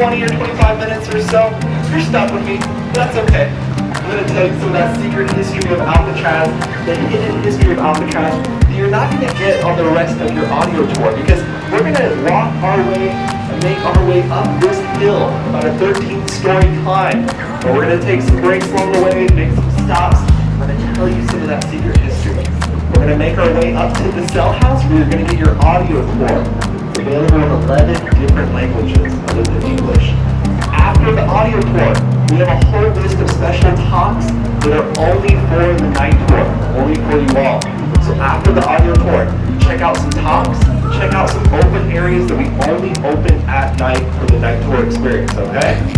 20 or 25 minutes or so, you're stuck with me. That's okay. I'm going to tell you some of that secret history of Alcatraz, the hidden history of Alcatraz that you're not going to get on the rest of your audio tour, because we're going to walk our way and make our way up this hill, about a 13-story climb. But we're going to take some breaks along the way, make some stops. I'm going to tell you some of that secret history. We're going to make our way up to the cell house where you're going to get your audio tour. It's available in 11 different languages other than English. After the audio tour, we have a whole list of special talks that are only for the night tour, only for you all. So after the audio tour, check out some talks, check out some open areas that we only open at night for the night tour experience, okay?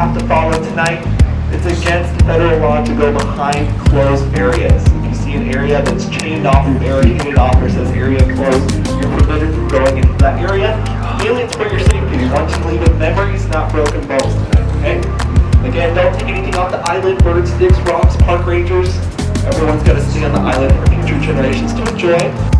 have to follow tonight. It's against federal law to go behind closed areas. If you see an area that's chained off or barricaded off or says area closed, you're forbidden from going into that area. Mainly it's for your safety. We want you to leave with memories, not broken bones tonight, okay? Again, don't take anything off the island, bird sticks, rocks, park rangers. Everyone's got to stay on the island for future generations to enjoy.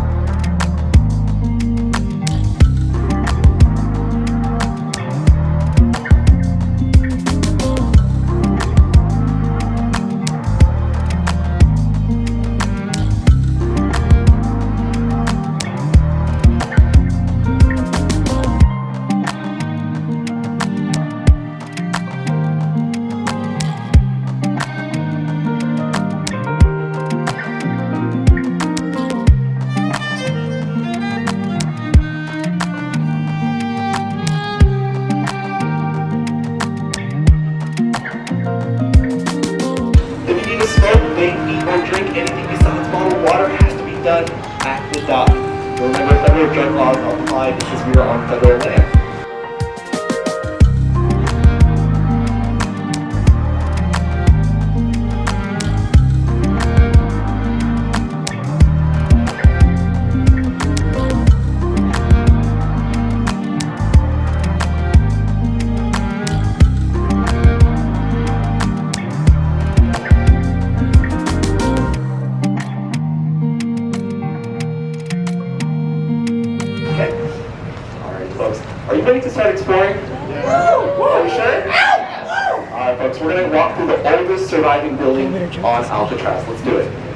Or drink anything besides bottled water has to be done at the dock. Remember, federal drug laws don't apply because we are on federal land. Folks, are you ready to start exploring? Yeah. Are you sure? Alright folks, we're going to walk through the oldest surviving building on Alcatraz. Let's do it.